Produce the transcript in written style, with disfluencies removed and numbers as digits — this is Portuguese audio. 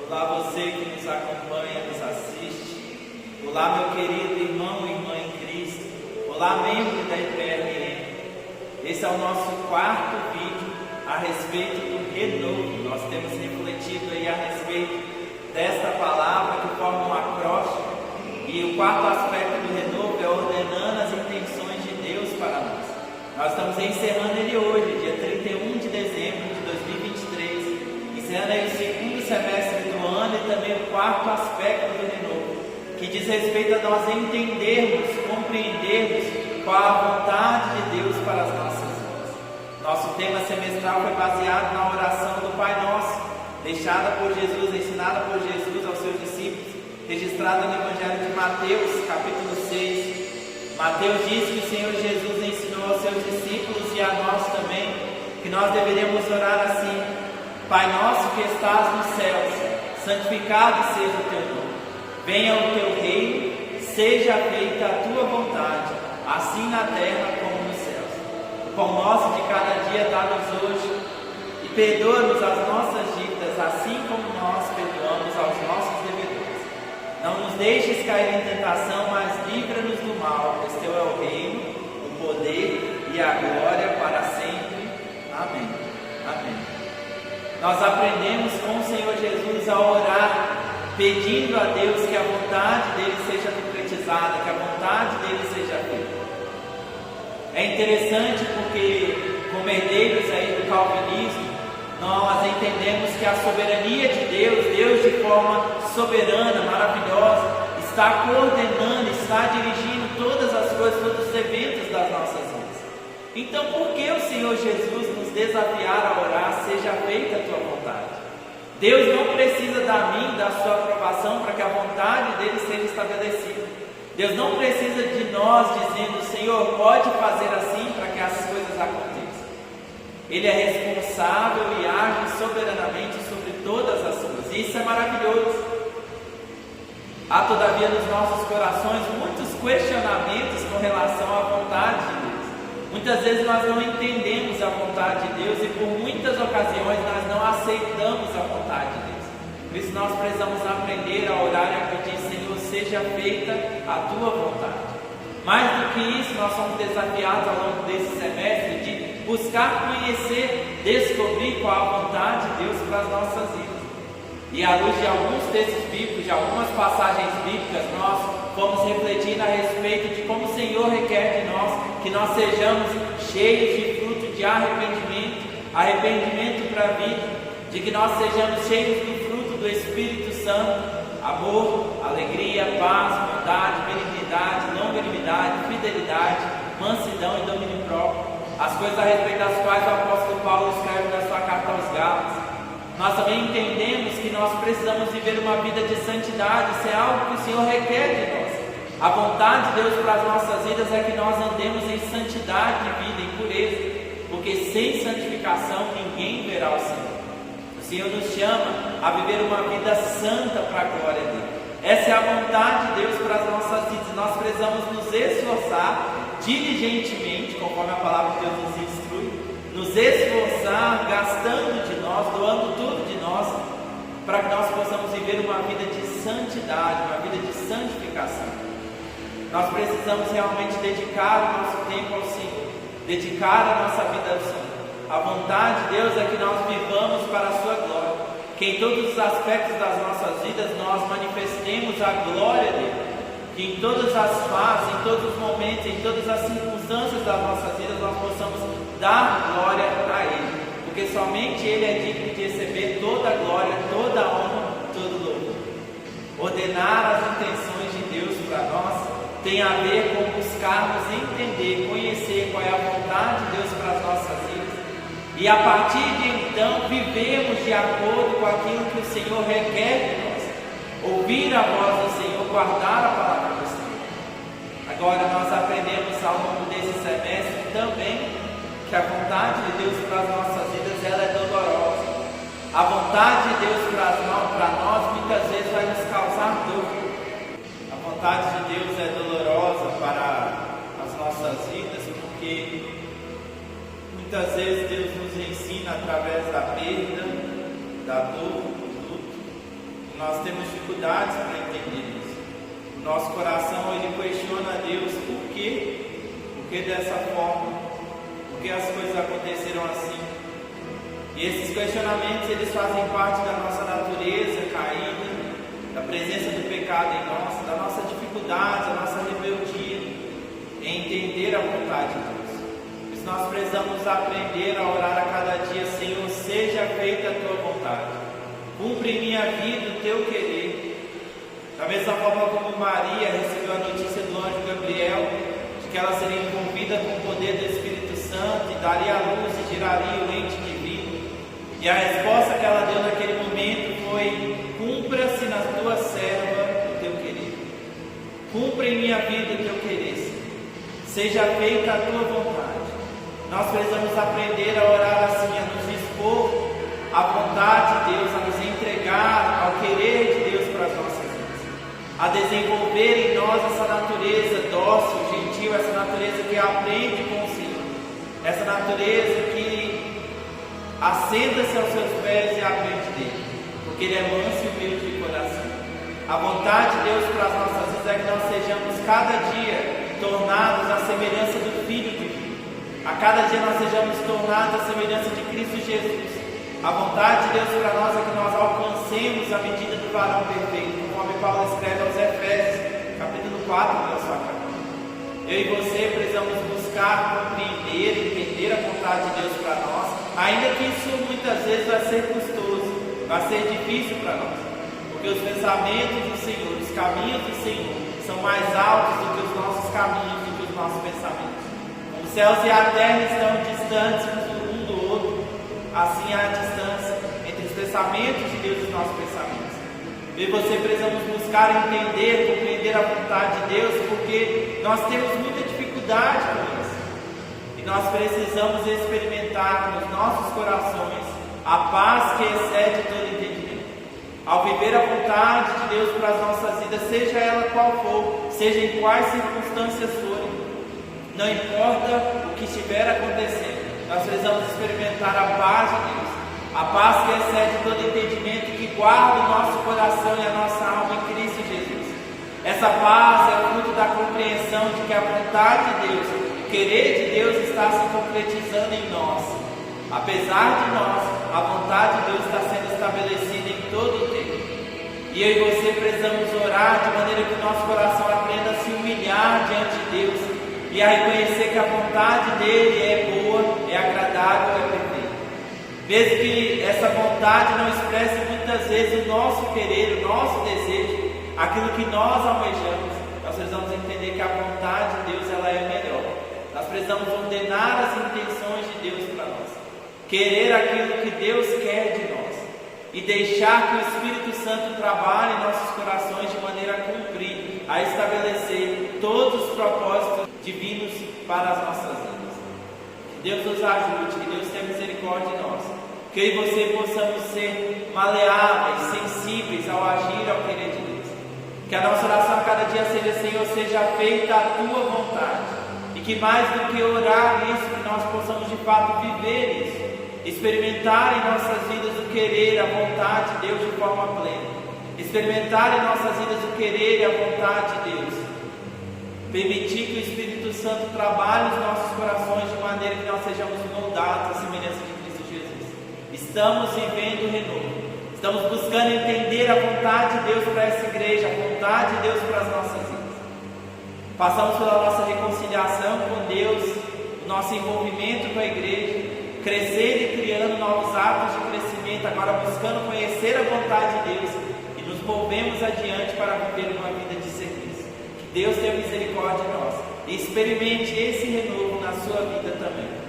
Olá você que nos acompanha, nos assiste. Olá meu querido irmão e irmã em Cristo. Olá membro da IPRN. Esse é o nosso quarto vídeo a respeito do renovo. Nós temos refletido aí a respeito desta palavra que forma um acróstico. E o quarto aspecto do renovo é ordenando as intenções de Deus para nós. Nós estamos encerrando ele hoje, dia 31 de dezembro de 2023, encerrando aí o segundo semestre do ano e também o quarto aspecto do renovo, que diz respeito a nós entendermos, compreendermos qual a vontade de Deus para as nossas vidas. Nosso tema semestral foi baseado na oração do Pai Nosso, deixada por Jesus, ensinada por Jesus aos seus discípulos, registrada no Evangelho de Mateus, capítulo 6. Mateus diz que o Senhor Jesus ensinou aos seus discípulos e a nós também, que nós deveríamos orar assim: Pai nosso que estás nos céus, santificado seja o teu nome. Venha o teu reino, seja feita a tua vontade, assim na terra como nos céus. O pão nosso de cada dia dá-nos hoje, e perdoa-nos as nossas dívidas, assim como nós perdoamos aos nossos devedores. Não nos deixes cair em tentação, mas livra-nos do mal, pois teu é o reino, o poder e a glória para sempre. Amém. Amém. Nós aprendemos com o Senhor Jesus a orar, pedindo a Deus que a vontade dele seja concretizada, que a vontade dele seja feita. É interessante porque, como herdeiros aí do calvinismo, nós entendemos que a soberania de Deus, Deus de forma soberana, maravilhosa, está coordenando, está dirigindo todas as coisas, todos os eventos das nossas vidas. Então, por que o Senhor Jesus nos desafiar a orar, seja feita a tua vontade? Deus não precisa da minha, da sua aprovação para que a vontade dele seja estabelecida. Deus não precisa de nós dizendo: Senhor, pode fazer assim para que as coisas aconteçam. Ele é responsável e age soberanamente sobre todas as coisas. Isso é maravilhoso. Há todavia nos nossos corações muitos questionamentos com relação à vontade de Deus. Muitas vezes nós não entendemos a vontade de Deus e por muitas ocasiões nós não aceitamos a vontade de Deus. Por isso nós precisamos aprender a orar e a pedir: Senhor, seja feita a tua vontade. Mais do que isso, nós somos desafiados ao longo desse semestre de buscar conhecer, descobrir qual a vontade de Deus para as nossas vidas. E à luz de alguns textos bíblicos, de algumas passagens bíblicas, nós vamos refletir a respeito de como o Senhor requer de nós que nós sejamos cheios de fruto de arrependimento, arrependimento para a vida, de que nós sejamos cheios do fruto do Espírito Santo: amor, alegria, paz, bondade, benignidade, longanimidade, fidelidade, mansidão e domínio próprio. As coisas a respeito das quais o apóstolo Paulo escreve na sua carta aos Gálatas. Nós também entendemos que nós precisamos viver uma vida de santidade. Isso é algo que o Senhor requer de nós. A vontade de Deus para as nossas vidas é que nós andemos em santidade de vida, em pureza, porque sem santificação ninguém verá o Senhor. O Senhor nos chama a viver uma vida santa para a glória dele. Essa é a vontade de Deus para as nossas vidas. Nós precisamos nos esforçar diligentemente, conforme a palavra de Deus nos instrui, nos esforçar, gastando de nós, doando tudo de nós, para que nós possamos viver uma vida de santidade, uma vida de santificação. Nós precisamos realmente dedicar o nosso tempo ao Senhor, dedicar a nossa vida ao Senhor. A vontade de Deus é que nós vivamos para a sua glória, que em todos os aspectos das nossas vidas nós manifestemos a glória dele. Que em todas as fases, em todos os momentos, em todas as circunstâncias das nossas vidas nós possamos dar glória a Ele, porque somente Ele é digno de receber toda a glória, toda a honra, todo o louvor. Ordenar as intenções de Deus para nós tem a ver com buscarmos entender, conhecer qual é a vontade de Deus para as nossas vidas, e a partir de então vivemos de acordo com aquilo que o Senhor requer de nós. Ouvir a voz do Senhor, guardar a palavra do Senhor. Agora nós aprendemos ao longo desse semestre também que a vontade de Deus para as nossas vidas ela é dolorosa. A vontade de Deus para nós muitas vezes vai nos causar dor. A vontade de Deus é dolorosa para as nossas vidas porque muitas vezes Deus nos ensina através da perda, da dor, do luto, Nós temos dificuldades para entender isso. O nosso coração, ele questiona a Deus por quê? Por que dessa forma? Por que as coisas aconteceram assim? E esses questionamentos, eles fazem parte da nossa natureza caída, da presença do pecado em nós, da nossa dificuldade, da nossa rebeldia em entender a vontade de Deus. Por isso nós precisamos aprender a orar a cada dia: Senhor, seja feita a tua vontade, cumpre em minha vida o teu querer. Da mesma forma como Maria recebeu a notícia do anjo Gabriel de que ela seria envolvida com o poder do Espírito Santo e daria a luz e geraria o ente divino, e a resposta que ela deu naquele momento foi: cumpra-se na tua serva o teu querer. Cumpra em minha vida o teu querer, Senhor. Seja feita a tua vontade. Nós precisamos aprender a orar assim, a nos expor à vontade de Deus, a nos entregar ao querer de Deus para as nossas vidas, a desenvolver em nós essa natureza dócil, gentil, essa natureza que aprende com o Senhor, essa natureza que assenta-se aos seus pés e aprende dele, porque ele é manso e humilde de coração. A vontade de Deus para as nossas vidas é que nós sejamos cada dia tornados à semelhança do Filho divino. A cada dia nós sejamos tornados à semelhança de Cristo Jesus. A vontade de Deus para nós é que nós alcancemos a medida do varão perfeito, conforme Paulo escreve aos Efésios, capítulo 4 da sua carta. Eu e você precisamos buscar compreender, entender a vontade de Deus para nós, ainda que isso muitas vezes vai ser custoso, vai ser difícil para nós, porque os pensamentos do Senhor, os caminhos do Senhor são mais altos do que os nossos caminhos, do que os nossos pensamentos. Como os céus e a terra estão distantes um do outro, assim há a distância entre os pensamentos de Deus e os nossos pensamentos. Eu e você precisamos buscar entender, compreender a vontade de Deus, porque nós temos muita dificuldade com isso. E nós precisamos experimentar nos nossos corações a paz que excede todo entendimento. Ao viver a vontade de Deus para as nossas vidas, seja ela qual for, seja em quais circunstâncias forem, não importa o que estiver acontecendo, nós precisamos experimentar a paz de Deus, a paz que excede todo entendimento, que guarda o nosso coração e a nossa alma em Cristo Jesus. Essa paz é fruto da compreensão de que a vontade de Deus, o querer de Deus está se concretizando em nós. Apesar de nós, a vontade de Deus está sendo estabelecida em todo o tempo. E eu e você precisamos orar de maneira que o nosso coração aprenda a se humilhar diante de Deus e a reconhecer que a vontade dele é boa, é agradável, é perfeita. Mesmo que essa vontade não expresse muitas vezes o nosso querer, o nosso desejo, aquilo que nós almejamos, nós precisamos entender que a vontade de Deus ela é melhor. Nós precisamos ordenar as intenções de Deus para nós, querer aquilo que Deus quer de nós e deixar que o Espírito Santo trabalhe em nossos corações de maneira a cumprir, a estabelecer todos os propósitos divinos para as nossas vidas. Que Deus nos ajude, que Deus tenha misericórdia de nós, que eu e você possamos ser maleáveis, sensíveis ao agir, ao querer de Deus. Que a nossa oração a cada dia seja: Senhor, seja feita a tua vontade, e que mais do que orar isso, que nós possamos de fato viver isso, experimentar em nossas vidas o querer, a vontade de Deus de forma plena, experimentar em nossas vidas o querer e a vontade de Deus, permitir que o Espírito Santo trabalhe os nossos corações de maneira que nós sejamos moldados à semelhança de Cristo Jesus. Estamos vivendo o renovo, estamos buscando entender a vontade de Deus para essa igreja, a vontade de Deus para as nossas vidas. Passamos pela nossa reconciliação com Deus, o nosso envolvimento com a igreja, crescendo e criando novos hábitos de crescimento, agora buscando conhecer a vontade de Deus e nos movemos adiante para viver uma vida de serviço. Que Deus tenha misericórdia de nós e experimente esse renovo na sua vida também.